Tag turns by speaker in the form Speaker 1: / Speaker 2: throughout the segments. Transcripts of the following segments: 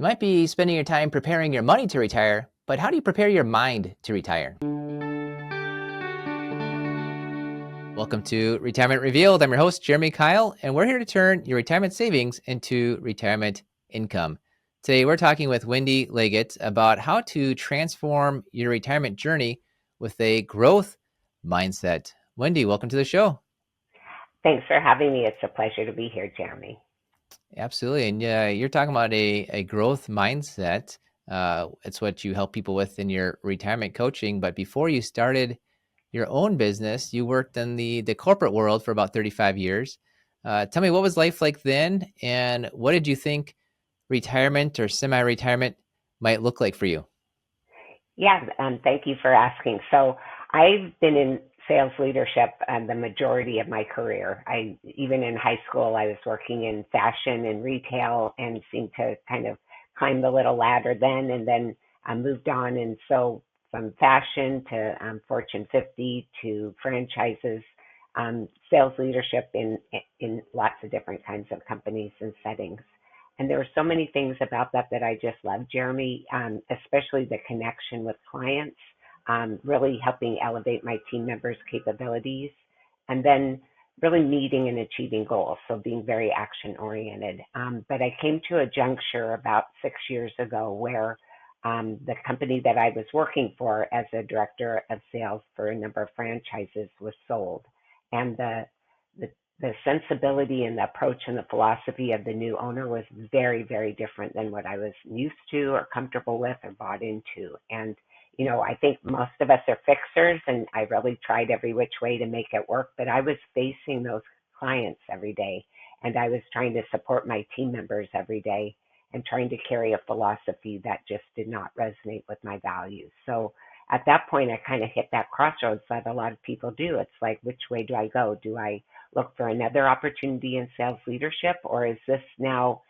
Speaker 1: You might be spending your time preparing your money to retire, but how do you prepare your mind to retire? Welcome to Retirement Revealed. I'm your host, Jeremy Keil, and we're here to turn your retirement savings into retirement income. Today, we're talking with Wendy Leggett about how to transform your retirement journey with a growth mindset. Wendy, welcome to the show.
Speaker 2: Thanks for having me. It's a pleasure to be here, Jeremy.
Speaker 1: Absolutely. And you're talking about a growth mindset. It's what you help people with in your retirement coaching. But before you started your own business, you worked in the corporate world for about 35 years. Tell me, what was life like then? And what did you think retirement or semi-retirement might look like for you?
Speaker 2: Yeah, thank you for asking. So I've been in sales leadership the majority of my career. Even in high school, I was working in fashion and retail and seemed to kind of climb the little ladder then, and then I moved on. And so from fashion to Fortune 50 to franchises, sales leadership in lots of different kinds of companies and settings. And there were so many things about that that I just loved, Jeremy, especially the connection with clients, really helping elevate my team members' capabilities, and then really meeting and achieving goals, so being very action oriented. But I came to a juncture about 6 years ago where the company that I was working for as a director of sales for a number of franchises was sold. And the the sensibility and the approach and the philosophy of the new owner was very, very different than what I was used to or comfortable with or bought into. And, I think most of us are fixers, and I really tried every which way to make it work, but I was facing those clients every day, and I was trying to support my team members every day and trying to carry a philosophy that just did not resonate with my values. So at that point, I kind of hit that crossroads that a lot of people do. It's like, which way do I go? Do I look for another opportunity in sales leadership, or is this now,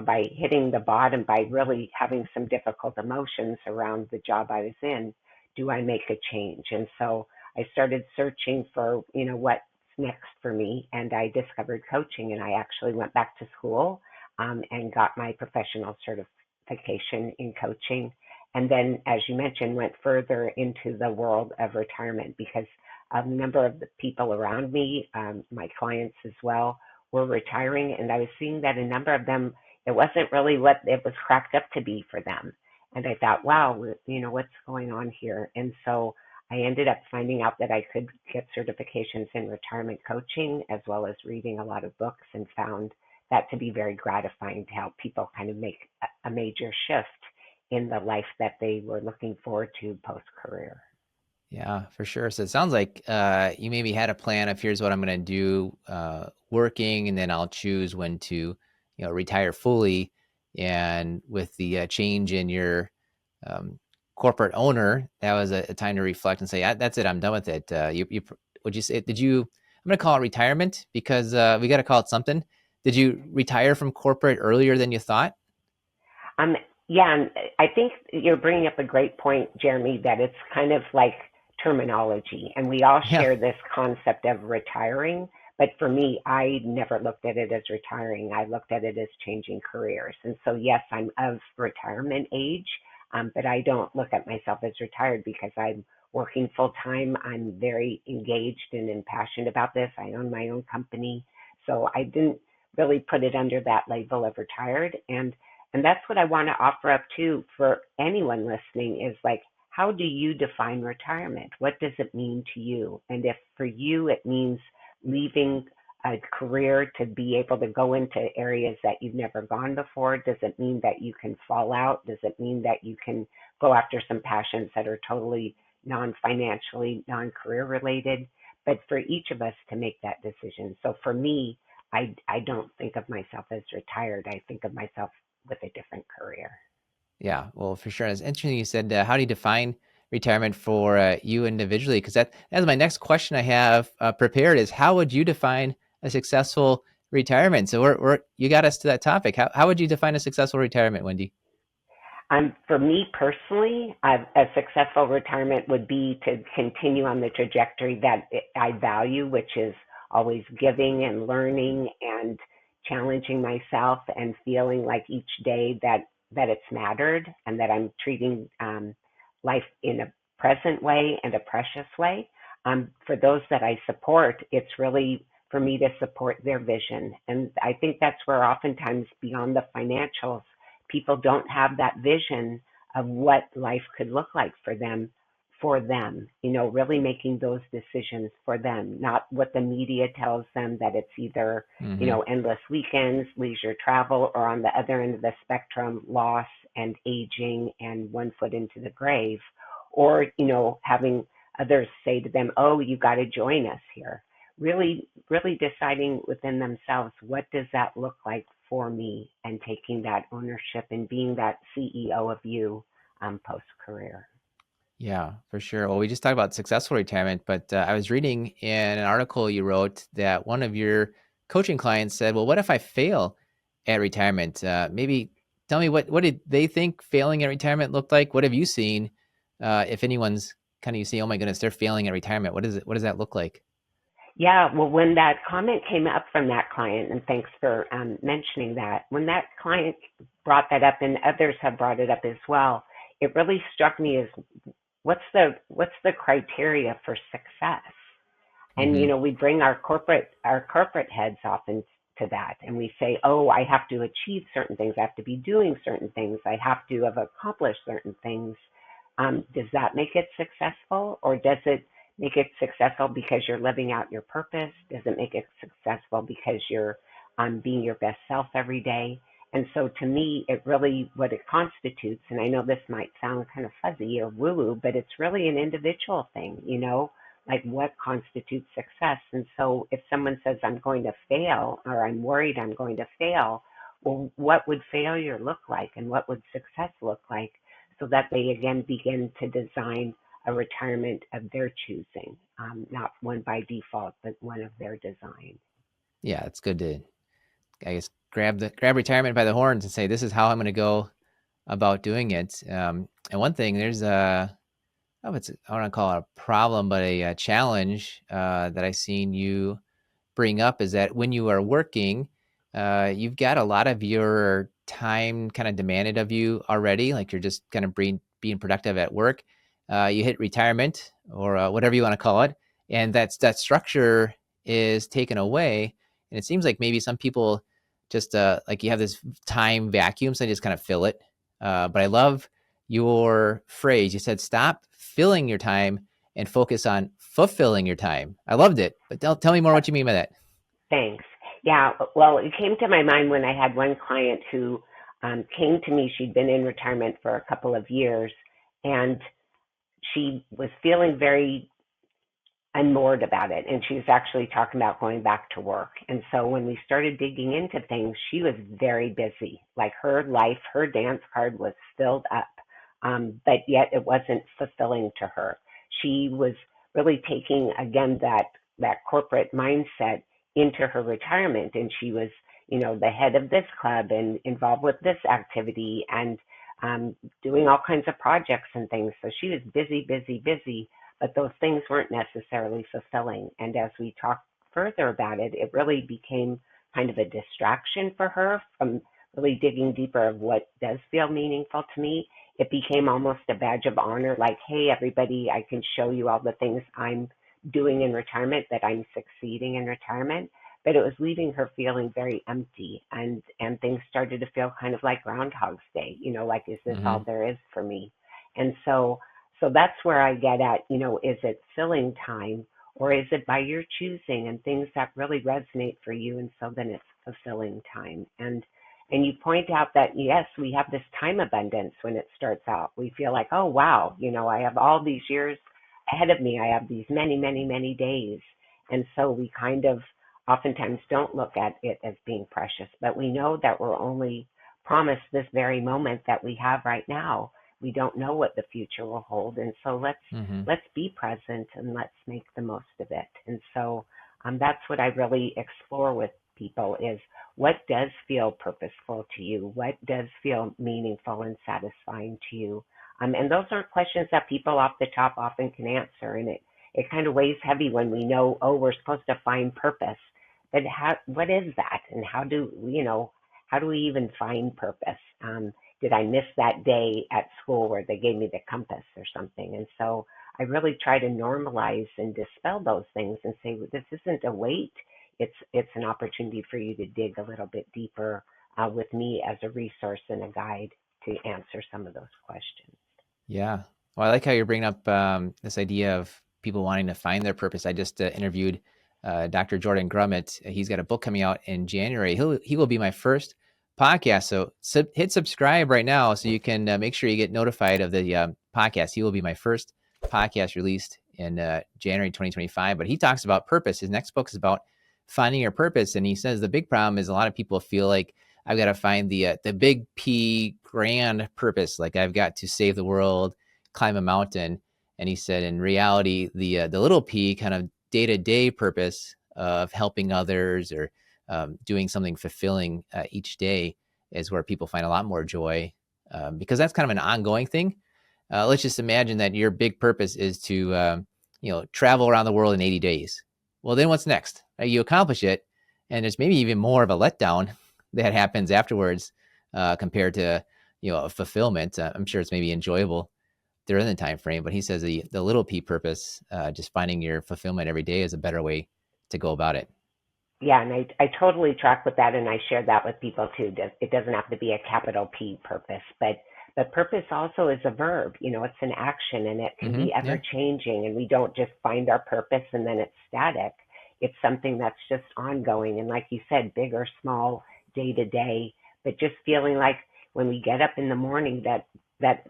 Speaker 2: by hitting the bottom, by really having some difficult emotions around the job I was in, do I make a change? And so I started searching for, what's next for me, and I discovered coaching, and I actually went back to school and got my professional certification in coaching. And then, as you mentioned, went further into the world of retirement because a number of the people around me, my clients as well, were retiring. And I was seeing that a number of them, it wasn't really what it was cracked up to be for them. And I thought, wow, what's going on here? And so I ended up finding out that I could get certifications in retirement coaching as well as reading a lot of books, and found that to be very gratifying to help people kind of make a major shift in the life that they were looking forward to post-career.
Speaker 1: Yeah, for sure. So it sounds like you maybe had a plan of here's what I'm going to do working, and then I'll choose when to, retire fully. And with the change in your corporate owner, that was a time to reflect and say, "That's it. I'm done with it." Would you say? Did you? I'm going to call it retirement because we got to call it something. Did you retire from corporate earlier than you thought?
Speaker 2: Um, yeah, and I think you're bringing up a great point, Jeremy, that it's kind of like terminology, and we all
Speaker 1: Yeah.
Speaker 2: share this concept of retiring. But for me, I never looked at it as retiring. I looked at it as changing careers. And so, yes, I'm of retirement age, but I don't look at myself as retired because I'm working full time. I'm very engaged and impassioned about this. I own my own company. So I didn't really put it under that label of retired. And that's what I want to offer up too for anyone listening is like, how do you define retirement? What does it mean to you? And if for you it means leaving a career to be able to go into areas that you've never gone before, does it mean that you can fall out? Does it mean that you can go after some passions that are totally non-financially, non-career related? But for each of us to make that decision. So for me, I don't think of myself as retired. I think of myself with a different career.
Speaker 1: Yeah, well, for sure. It's interesting you said, how do you define retirement for you individually? Because that's my next question I have prepared is how would you define a successful retirement? So you got us to that topic. How would you define a successful retirement, Wendy?
Speaker 2: For me personally, a successful retirement would be to continue on the trajectory that I value, which is always giving and learning and challenging myself and feeling like each day that that it's mattered and that I'm treating life in a present way and a precious way. For those that I support, it's really for me to support their vision. And I think that's where oftentimes beyond the financials, people don't have that vision of what life could look like for them, really making those decisions for them, not what the media tells them that it's either,
Speaker 1: Mm-hmm.
Speaker 2: endless weekends, leisure travel, or on the other end of the spectrum, loss and aging and one foot into the grave, or, having others say to them, oh, you got to join us here. Really, really deciding within themselves, what does that look like for me, and taking that ownership and being that CEO of you post career.
Speaker 1: Yeah, for sure. Well, we just talked about successful retirement, but I was reading in an article you wrote that one of your coaching clients said, "Well, what if I fail at retirement?" Maybe tell me what did they think failing at retirement looked like? What have you seen? If anyone's kind of you say, "Oh my goodness, they're failing at retirement," what is it? What does that look like?
Speaker 2: Yeah, well, when that comment came up from that client, and thanks for mentioning that, when that client brought that up, and others have brought it up as well, it really struck me as what's the criteria for success? And
Speaker 1: Mm-hmm.
Speaker 2: we bring our corporate heads often to that, and we say, oh, I have to achieve certain things, I have to be doing certain things, I have to have accomplished certain things. Does that make it successful, or does it make it successful because you're living out your purpose? Does it make it successful because you're being your best self every day? And so to me, it really, what it constitutes, and I know this might sound kind of fuzzy or woo woo, but it's really an individual thing, like what constitutes success. And so if someone says, I'm going to fail, or I'm worried I'm going to fail, well, what would failure look like, and what would success look like, so that they again begin to design a retirement of their choosing, not one by default, but one of their design.
Speaker 1: Yeah, it's good to, I guess, grab retirement by the horns and say, "This is how I'm going to go about doing it." And one thing, there's a oh, it's I don't want to call it a problem, but a challenge that I seen you bring up is that when you are working, you've got a lot of your time kind of demanded of you already. Like you're just kind of being productive at work. You hit retirement or whatever you want to call it, and that structure is taken away. And it seems like maybe some people just like you have this time vacuum, so they just kind of fill it. But I love your phrase. You said, "Stop filling your time and focus on fulfilling your time." I loved it, but tell me more what you mean by that.
Speaker 2: Thanks. Yeah, well, it came to my mind when I had one client who came to me. She'd been in retirement for a couple of years, and she was feeling very unmoored about it. And she was actually talking about going back to work. And so when we started digging into things, she was very busy. Like her life, her dance card was filled up, but yet it wasn't fulfilling to her. She was really taking, again, that corporate mindset into her retirement. And she was, the head of this club and involved with this activity, and doing all kinds of projects and things. So she was busy, busy, busy, but those things weren't necessarily fulfilling. And as we talked further about it, it really became kind of a distraction for her from really digging deeper of what does feel meaningful to me. It became almost a badge of honor, like, hey, everybody, I can show you all the things I'm doing in retirement, that I'm succeeding in retirement. But it was leaving her feeling very empty, and things started to feel kind of like Groundhog's Day, like, is this all
Speaker 1: Mm-hmm.
Speaker 2: there is for me? And so that's where I get at, is it filling time, or is it by your choosing and things that really resonate for you? And so then it's fulfilling time. And you point out that, yes, we have this time abundance when it starts out. We feel like, oh, wow, I have all these years ahead of me. I have these many, many, many days. And so we kind of oftentimes don't look at it as being precious, but we know that we're only promised this very moment that we have right now. We don't know what the future will hold, and so let's
Speaker 1: Mm-hmm.
Speaker 2: let's be present and let's make the most of it. And so that's what I really explore with people, is what does feel purposeful to you, what does feel meaningful and satisfying to you. And those aren't questions that people off the top often can answer, and it kind of weighs heavy when we know, oh, we're supposed to find purpose, but what is that, and how do we even find purpose? did I miss that day at school where they gave me the compass or something? And so I really try to normalize and dispel those things and say, well, this isn't a weight. It's an opportunity for you to dig a little bit deeper with me as a resource and a guide to answer some of those questions.
Speaker 1: Yeah. Well, I like how you're bringing up this idea of people wanting to find their purpose. I just interviewed Dr. Jordan Grummett. He's got a book coming out in January. He will be my first podcast. So hit subscribe right now so you can make sure you get notified of the podcast. He will be my first podcast released in January 2025. But he talks about purpose. His next book is about finding your purpose, and he says the big problem is a lot of people feel like I've got to find the big P grand purpose, like I've got to save the world, climb a mountain. And he said, in reality, the little P kind of day to day purpose of helping others or doing something fulfilling each day is where people find a lot more joy, because that's kind of an ongoing thing. Let's just imagine that your big purpose is to travel around the world in 80 days. Well, then what's next? You accomplish it, and there's maybe even more of a letdown that happens afterwards compared to a fulfillment. I'm sure it's maybe enjoyable during the time frame, but he says the little P purpose, just finding your fulfillment every day, is a better way to go about it.
Speaker 2: Yeah, and I totally track with that, and I share that with people too. It doesn't have to be a capital P purpose, but purpose also is a verb. It's an action, and it can be
Speaker 1: Yeah.
Speaker 2: ever changing. And we don't just find our purpose and then it's static. It's something that's just ongoing, and like you said, big or small, day to day. But just feeling like when we get up in the morning that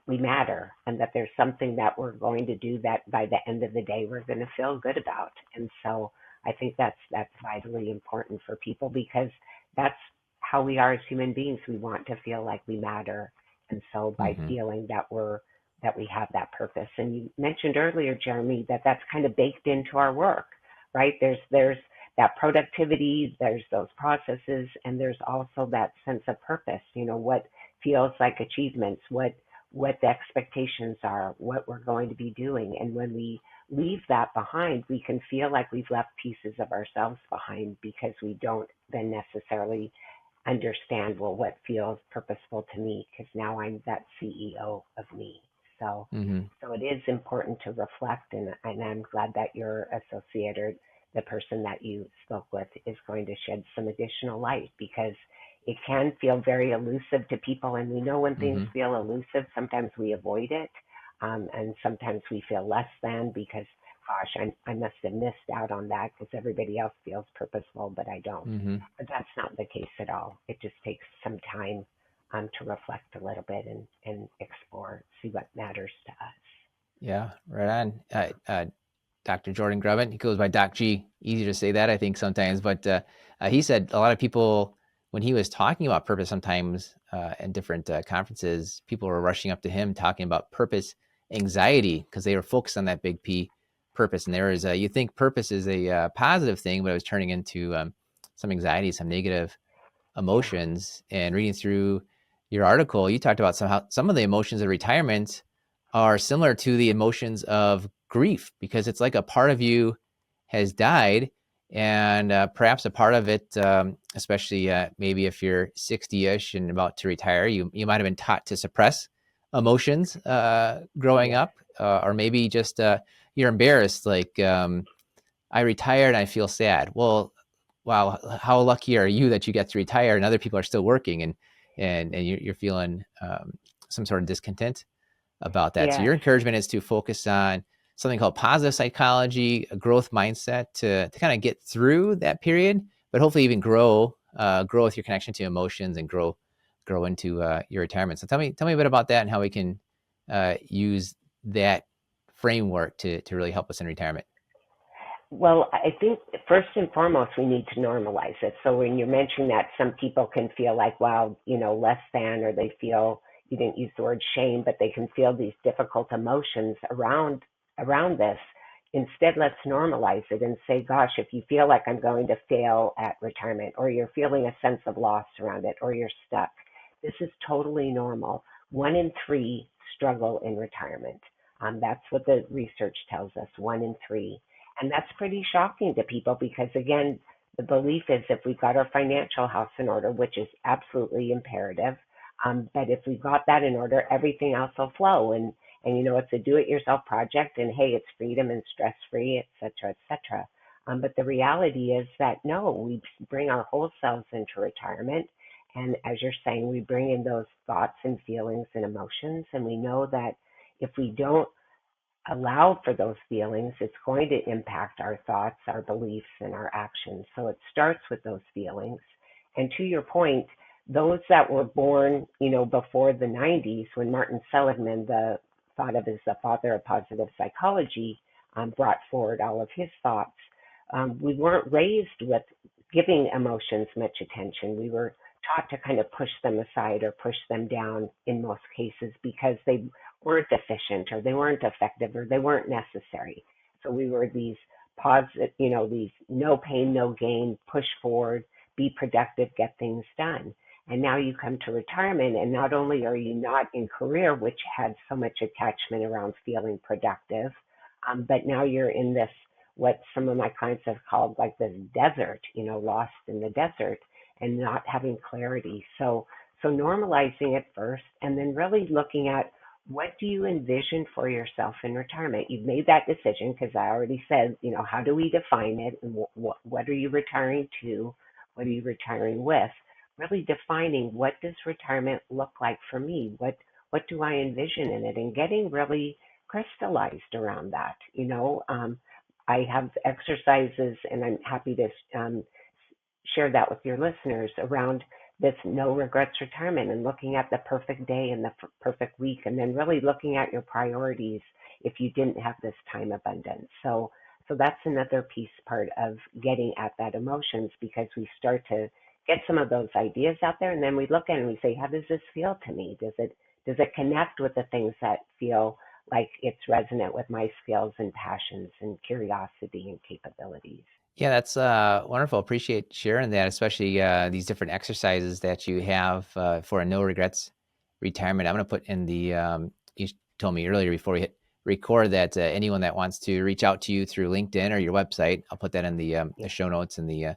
Speaker 2: we matter, and that there's something that we're going to do that by the end of the day we're going to feel good about. And so I think that's vitally important for people, because that's how we are as human beings. We want to feel like we matter. And so by
Speaker 1: Mm-hmm.
Speaker 2: feeling that we have that purpose. And you mentioned earlier, Jeremy, that that's kind of baked into our work, right? There's that productivity, there's those processes, and there's also that sense of purpose. What feels like achievements, what the expectations are, what we're going to be doing. And when we leave that behind, we can feel like we've left pieces of ourselves behind, because we don't then necessarily understand, well, what feels purposeful to me, because now I'm that CEO of me. So,
Speaker 1: Mm-hmm.
Speaker 2: so it is important to reflect, and I'm glad that your associate or the person that you spoke with is going to shed some additional light, because it can feel very elusive to people. And we know when things
Speaker 1: Mm-hmm.
Speaker 2: feel elusive, sometimes we avoid it. And sometimes we feel less than, because, gosh, I must have missed out on that because everybody else feels purposeful, but I don't.
Speaker 1: Mm-hmm.
Speaker 2: But that's not the case at all. It just takes some time to reflect a little bit and explore, see what matters to us.
Speaker 1: Yeah, right on. Dr. Jordan Grubbin, he goes by Doc G. Easy to say that, I think, sometimes. But he said a lot of people, when he was talking about purpose, sometimes in different conferences, people were rushing up to him talking about purpose anxiety, because they were focused on that big P purpose. And there is you think purpose is a positive thing, but it was turning into some anxiety, some negative
Speaker 2: Yeah,
Speaker 1: emotions. And reading through your article, you talked about some of the emotions of retirement are similar to the emotions of grief, because it's like a part of you has died, and perhaps a part of it, especially maybe if you're 60-ish and about to retire, you might have been taught to suppress emotions growing
Speaker 2: yeah,
Speaker 1: up, or maybe just you're embarrassed, like I retired and I feel sad. Well, wow, how lucky are you that you get to retire and other people are still working, and you're feeling some sort of discontent about that. So
Speaker 2: yes.
Speaker 1: your encouragement is to focus on something called positive psychology, a growth mindset, to kind of get through that period, but hopefully even grow with your connection to emotions, and grow into your retirement. So tell me a bit about that and how we can use that framework to really help us in retirement.
Speaker 2: Well, I think first and foremost, we need to normalize it. So when you're mentioning that, some people can feel like, wow, less than, or they feel, you didn't use the word shame, but they can feel these difficult emotions around this. Instead, let's normalize it and say, gosh, if you feel like I'm going to fail at retirement, or you're feeling a sense of loss around it, or you're stuck, this is totally normal. 1 in 3 struggle in retirement. That's what the research tells us, 1 in 3. And that's pretty shocking to people, because, again, the belief is if we've got our financial house in order, which is absolutely imperative, But if we got that in order, everything else will flow. And it's a do-it-yourself project, and hey, it's freedom and stress-free, et cetera, et cetera. But the reality is that no, we bring our whole selves into retirement. And as you're saying, we bring in those thoughts and feelings and emotions. And we know that if we don't allow for those feelings, it's going to impact our thoughts, our beliefs, and our actions. So it starts with those feelings. And to your point, those that were born, before the 90s, when Martin Seligman, thought of as the father of positive psychology, brought forward all of his thoughts, we weren't raised with giving emotions much attention. We were taught to kind of push them aside or push them down in most cases because they weren't efficient or they weren't effective or they weren't necessary. So we were these positive, these no pain, no gain, push forward, be productive, get things done. And now you come to retirement, and not only are you not in career, which had so much attachment around feeling productive, but now you're in this, what some of my clients have called like this desert, lost in the desert and not having clarity. So normalizing it first, and then really looking at what do you envision for yourself in retirement? You've made that decision because I already said, how do we define it, and what are you retiring to? What are you retiring with? Really defining, what does retirement look like for me? What do I envision in it? And getting really crystallized around that. I have exercises, and I'm happy to share that with your listeners around this no regrets retirement, and looking at the perfect day and the perfect week, and then really looking at your priorities if you didn't have this time abundance. So that's another piece part of getting at that emotions, because we start to get some of those ideas out there, and then we look at it and we say, how does this feel to me? Does it connect with the things that feel like it's resonant with my skills and passions and curiosity and capabilities?
Speaker 1: Yeah, that's wonderful. Appreciate sharing that, especially these different exercises that you have for a no regrets retirement. I'm going to put in the, you told me earlier before we hit record that anyone that wants to reach out to you through LinkedIn or your website, I'll put that in the
Speaker 2: Yeah.
Speaker 1: show notes and the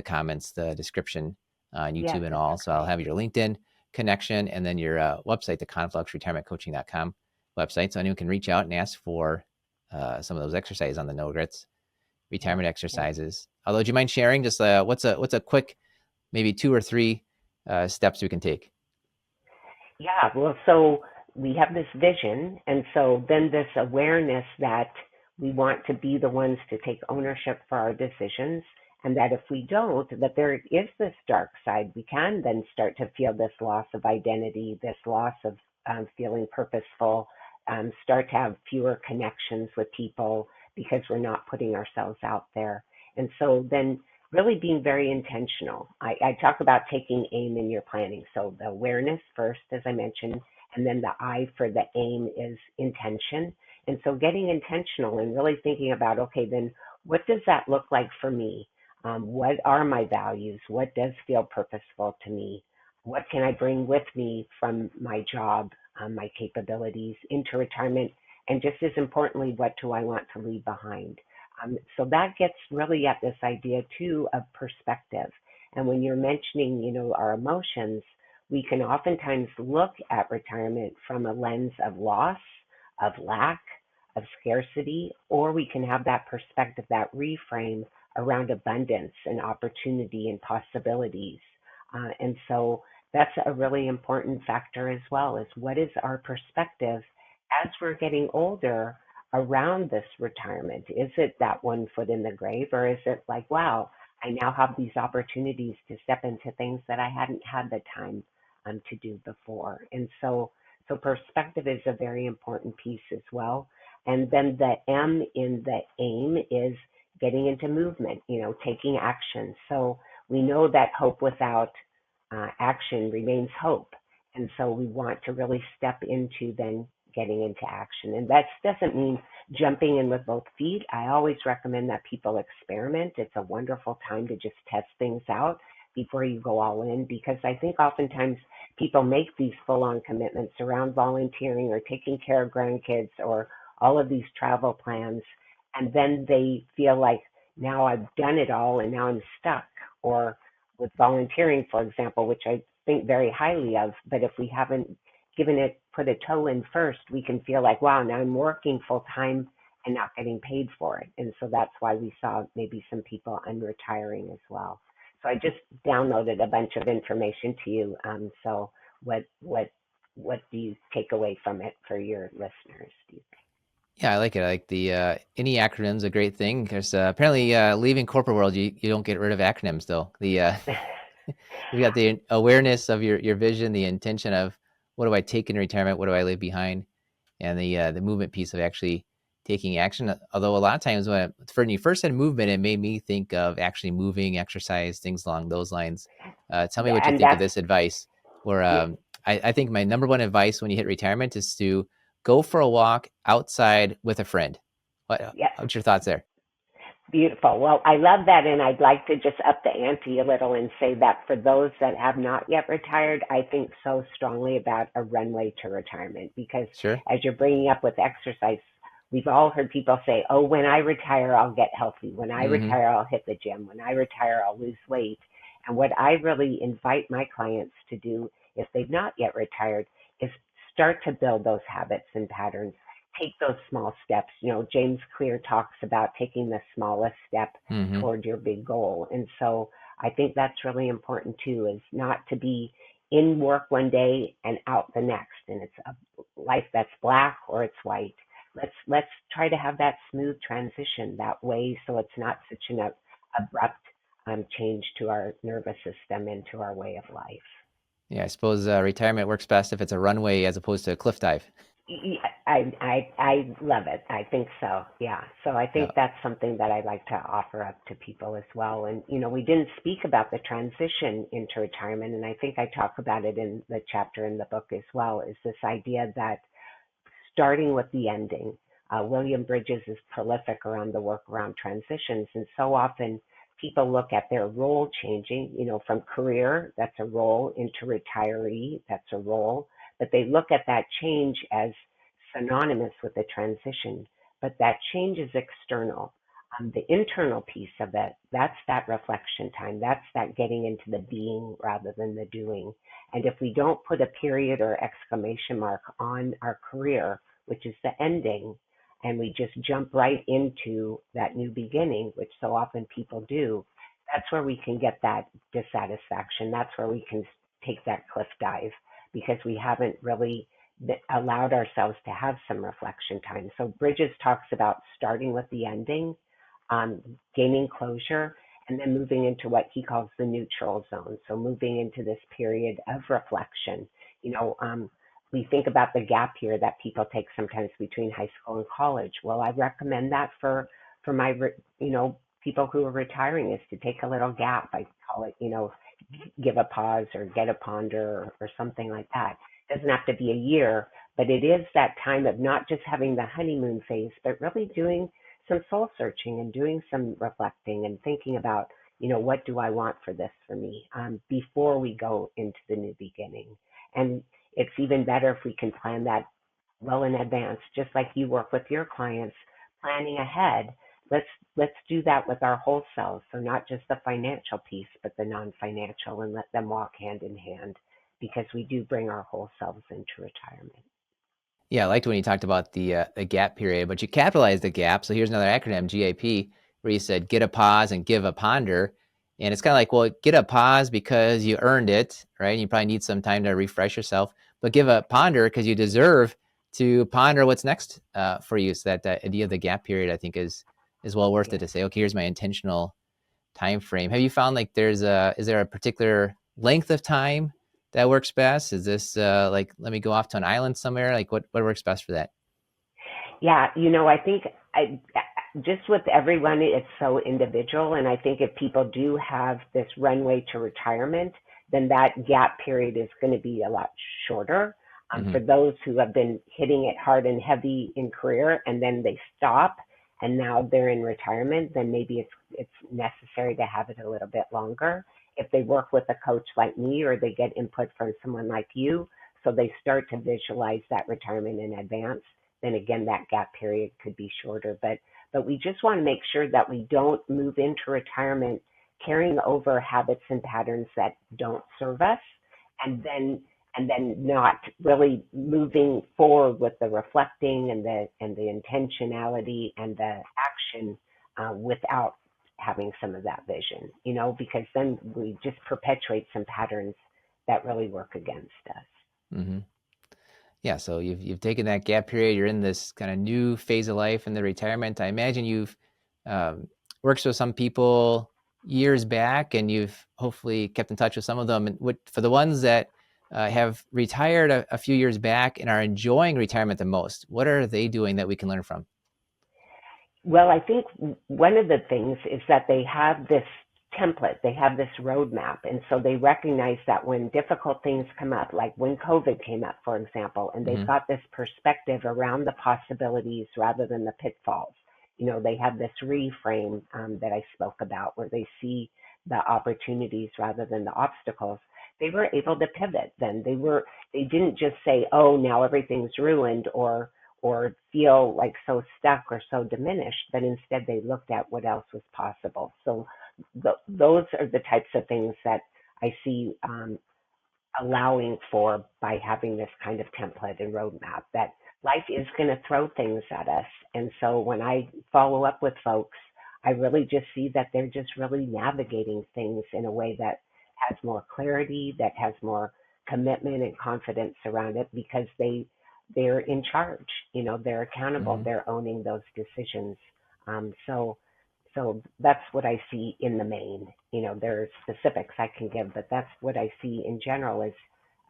Speaker 1: comments, the description on
Speaker 2: Yes,
Speaker 1: YouTube and
Speaker 2: that's
Speaker 1: all. So I'll
Speaker 2: great.
Speaker 1: have your LinkedIn connection and then your website, the confluxretirementcoaching.com website. So anyone can reach out and ask for some of those exercises on the no regrets
Speaker 2: Yeah.
Speaker 1: retirement
Speaker 2: Yeah.
Speaker 1: exercises. Although, do you mind sharing just what's a quick, maybe 2 or 3 steps we can take?
Speaker 2: Yeah, well, so we have this vision, and so then this awareness that we want to be the ones to take ownership for our decisions, and that if we don't, that there is this dark side. We can then start to feel this loss of identity, this loss of feeling purposeful, start to have fewer connections with people because we're not putting ourselves out there. And so then really being very intentional. I talk about taking aim in your planning. So the awareness first, as I mentioned, and then the I for the aim is intention. And so getting intentional and really thinking about, okay, then what does that look like for me? What are my values? What does feel purposeful to me? What can I bring with me from my job, my capabilities into retirement? And just as importantly, what do I want to leave behind? So that gets really at this idea too of perspective. And when you're mentioning, our emotions, we can oftentimes look at retirement from a lens of loss, of lack, of scarcity, or we can have that perspective, that reframe around abundance and opportunity and possibilities. And so that's a really important factor as well, is what is our perspective as we're getting older around this retirement? Is it that one foot in the grave, or is it like, wow, I now have these opportunities to step into things that I hadn't had the time to do before? And so perspective is a very important piece as well. And then the M in the aim is getting into movement, taking action. So we know that hope without action remains hope. And so we want to really step into then getting into action. And that doesn't mean jumping in with both feet. I always recommend that people experiment. It's a wonderful time to just test things out before you go all in, because I think oftentimes people make these full on commitments around volunteering or taking care of grandkids or all of these travel plans. And then they feel like, now I've done it all and now I'm stuck. Or with volunteering, for example, which I think very highly of. But if we haven't put a toe in first, we can feel like, wow, now I'm working full time and not getting paid for it. And so that's why we saw maybe some people unretiring as well. So I just downloaded a bunch of information to you. So what do you take away from it for your listeners? Do you
Speaker 1: Yeah, I like it. I like the any acronym's a great thing because apparently leaving corporate world, you don't get rid of acronyms though. The
Speaker 2: think?
Speaker 1: you've got the awareness of your vision, the intention of what do I take in retirement, what do I leave behind, and the movement piece of actually taking action. Although a lot of times when you first said movement, it made me think of actually moving, exercise, things along those lines. Tell me
Speaker 2: Yeah,
Speaker 1: what you
Speaker 2: and
Speaker 1: think of
Speaker 2: that's
Speaker 1: this advice. Where
Speaker 2: yeah,
Speaker 1: I think my number one advice when you hit retirement is to go for a walk outside with a friend.
Speaker 2: yeah.
Speaker 1: What's your thoughts there?
Speaker 2: Beautiful. Well, I love that, and I'd like to just up the ante a little and say that for those that have not yet retired, I think so strongly about a runway to retirement because
Speaker 1: Sure.
Speaker 2: as you're bringing up with exercise, we've all heard people say, "Oh, when I retire, I'll get healthy. When I
Speaker 1: Mm-hmm.
Speaker 2: retire, I'll hit the gym. When I retire, I'll lose weight." And what I really invite my clients to do if they've not yet retired is start to build those habits and patterns, take those small steps. James Clear talks about taking the smallest step
Speaker 1: Mm-hmm.
Speaker 2: toward your big goal. And so I think that's really important too, is not to be in work one day and out the next. And it's a life that's black or it's white. Let's try to have that smooth transition that way so it's not such an abrupt change to our nervous system and to our way of life.
Speaker 1: Yeah, I suppose retirement works best if it's a runway as opposed to a cliff dive.
Speaker 2: Yeah, I love it. I think so. Yeah. So I
Speaker 1: Yeah.
Speaker 2: think that's something that I like to offer up to people as well. And we didn't speak about the transition into retirement, and I think I talk about it in the chapter in the book as well. Is this idea that starting with the ending. William Bridges is prolific around the work around transitions, and so often people look at their role changing, from career, that's a role, into retiree, that's a role, but they look at that change as synonymous with the transition, but that change is external. The internal piece of it, that's that reflection time. That's that getting into the being rather than the doing. And if we don't put a period or exclamation mark on our career, which is the ending, and we just jump right into that new beginning, which so often people do, that's where we can get that dissatisfaction. That's where we can take that cliff dive because we haven't really allowed ourselves to have some reflection time. So Bridges talks about starting with the ending, gaining closure, and then moving into what he calls the neutral zone. So moving into this period of reflection. We think about the gap year that people take sometimes between high school and college. Well, I recommend that for my people who are retiring is to take a little gap. I call it give a pause or get a ponder or something like that. It doesn't have to be a year, but it is that time of not just having the honeymoon phase, but really doing some soul searching and doing some reflecting and thinking about, what do I want for this for me before we go into the new beginning. And it's even better if we can plan that well in advance, just like you work with your clients, planning ahead. Let's do that with our whole selves. So not just the financial piece, but the non-financial, and let them walk hand in hand because we do bring our whole selves into retirement.
Speaker 1: Yeah, I liked when you talked about the gap period, but you capitalized the gap. So here's another acronym, GAP, where you said get a pause and give a ponder. And it's kind of like, well, get a pause because you earned it, right? And you probably need some time to refresh yourself, but give a ponder because you deserve to ponder what's next for you. So that idea of the gap period, I think, is well worth it
Speaker 2: Yeah.
Speaker 1: to say, okay, here's my intentional time frame. Have you found like is there a particular length of time that works best? Is this like let me go off to an island somewhere? Like what works best for that?
Speaker 2: Yeah, I think just with everyone, it's so individual. And I think if people do have this runway to retirement, then that gap period is going to be a lot shorter. For
Speaker 1: Hmm.
Speaker 2: those who have been hitting it hard and heavy in career and then they stop and now they're in retirement, then maybe it's necessary to have it a little bit longer. If they work with a coach like me or they get input from someone like you, so they start to visualize that retirement in advance, then again that gap period could be shorter. But we just want to make sure that we don't move into retirement carrying over habits and patterns that don't serve us and then not really moving forward with the reflecting and the intentionality and the action without having some of that vision, because then we just perpetuate some patterns that really work against us.
Speaker 1: Hmm. Yeah, so you've taken that gap period. You're in this kind of new phase of life in the retirement. I imagine you've um, worked with some people years back, and you've hopefully kept in touch with some of them. And for the ones that have retired a few years back and are enjoying retirement the most, what are they doing that we can learn from?
Speaker 2: Well, I think one of the things is that they have this template, they have this roadmap. And so they recognize that when difficult things come up, like when COVID came up, for example, and they've
Speaker 1: Hmm.
Speaker 2: got this perspective around the possibilities rather than the pitfalls. They have this reframe that I spoke about where they see the opportunities rather than the obstacles. They were able to pivot then. They didn't just say, oh, now everything's ruined or feel like so stuck or so diminished, but instead they looked at what else was possible. So those are the types of things that I see allowing for by having this kind of template and roadmap that life is going to throw things at us. And so when I follow up with folks, I really just see that they're just really navigating things in a way that has more clarity, that has more commitment and confidence around it because they're in charge. They're accountable.
Speaker 1: Hmm.
Speaker 2: They're owning those decisions. So that's what I see in the main. There are specifics I can give, but that's what I see in general is,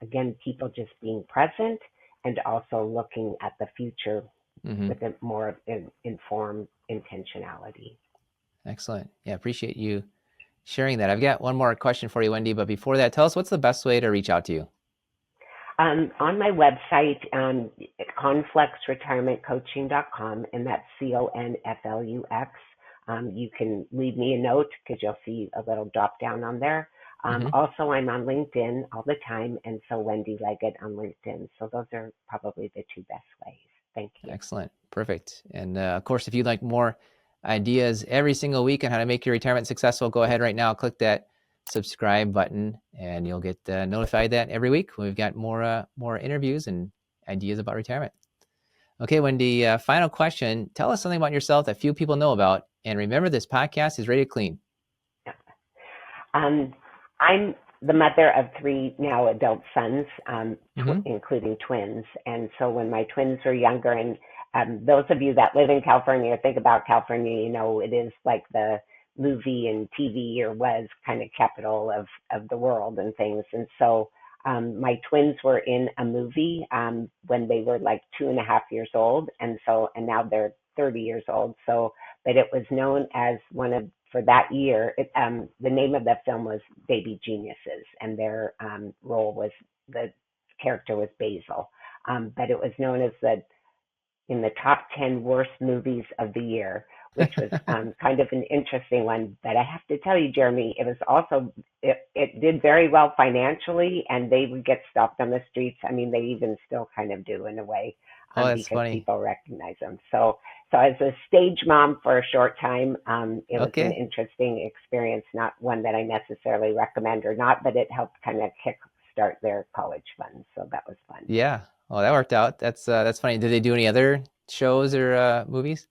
Speaker 2: again, people just being present and also looking at the future
Speaker 1: Hmm.
Speaker 2: with a more informed intentionality.
Speaker 1: Excellent. Yeah, appreciate you sharing that. I've got one more question for you, Wendy, but before that, tell us what's the best way to reach out to you?
Speaker 2: On my website, confluxretirementcoaching.com, and that's CONFLUX. You can leave me a note because you'll see a little drop down on there.
Speaker 1: Hmm.
Speaker 2: Also, I'm on LinkedIn all the time, and so Wendy Leggett on LinkedIn. So those are probably the two best ways. Thank you.
Speaker 1: Excellent. Perfect. And of course, if you'd like more ideas every single week on how to make your retirement successful, go ahead right now, click that subscribe button, and you'll get notified that every week we've got more interviews and ideas about retirement. Okay, Wendy, final question. Tell us something about yourself that few people know about. And remember, this podcast is rated clean.
Speaker 2: Um, I'm the mother of three now adult sons,
Speaker 1: Hmm.
Speaker 2: including twins. And so when my twins were younger, and those of you that live in California or think about California, it is like the movie and TV or was kind of capital of the world and things. And so my twins were in a movie when they were like 2.5 years old. And now they're 30 years old. So, but it was known as one of for that year. The name of the film was Baby Geniuses, and their role was the character was Basil. But it was known as the in the top 10 worst movies of the year, which was kind of an interesting one. But I have to tell you, Jeremy, it was also, it did very well financially, and they would get stopped on the streets. I mean, they even still kind of do in a way
Speaker 1: Oh, that's
Speaker 2: because
Speaker 1: funny.
Speaker 2: people recognize them. So as a stage mom for a short time, it was an
Speaker 1: Okay.
Speaker 2: interesting experience, not one that I necessarily recommend or not, but it helped kind of kick start their college funds. So that was fun.
Speaker 1: Yeah. Oh, that worked out. That's funny. Did they do any other shows or movies?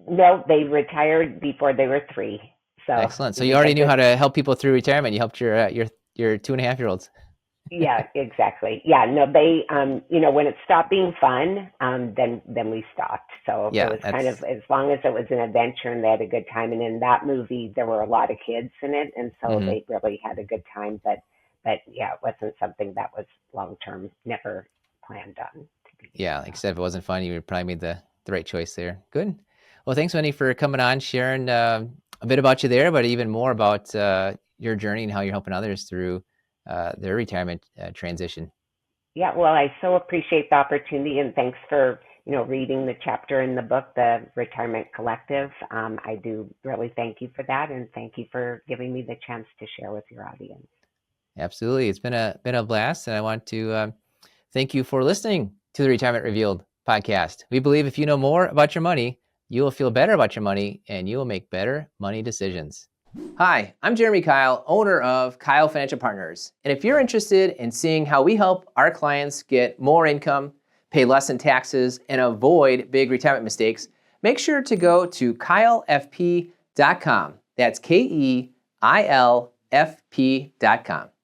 Speaker 2: No, they retired before they were three. So
Speaker 1: Excellent. So you already
Speaker 2: because
Speaker 1: knew how to help people through retirement. You helped your 2.5-year-olds.
Speaker 2: yeah, exactly. Yeah, no, they when it stopped being fun, then we stopped. So it
Speaker 1: Yeah,
Speaker 2: was kind of
Speaker 1: that's.
Speaker 2: as long as it was an adventure and they had a good time. And in that movie, there were a lot of kids in it, and so
Speaker 1: Hmm.
Speaker 2: they really had a good time. But yeah, it wasn't something that was long term, never planned on to be.
Speaker 1: Yeah, like I
Speaker 2: So.
Speaker 1: said, if it wasn't fun, you would probably made the right choice there. Good. Well, thanks, Wendy, for coming on, sharing a bit about you there, but even more about your journey and how you're helping others through their retirement transition.
Speaker 2: Yeah, well, I so appreciate the opportunity and thanks for, reading the chapter in the book, The Retirement Collective. I do really thank you for that and thank you for giving me the chance to share with your audience.
Speaker 1: Absolutely, it's been a blast, and I want to thank you for listening to the Retirement Revealed podcast. We believe if you know more about your money, you will feel better about your money, and you will make better money decisions. Hi, I'm Jeremy Keil, owner of Keil Financial Partners. And if you're interested in seeing how we help our clients get more income, pay less in taxes, and avoid big retirement mistakes, make sure to go to keilfp.com. That's KEILFP.com.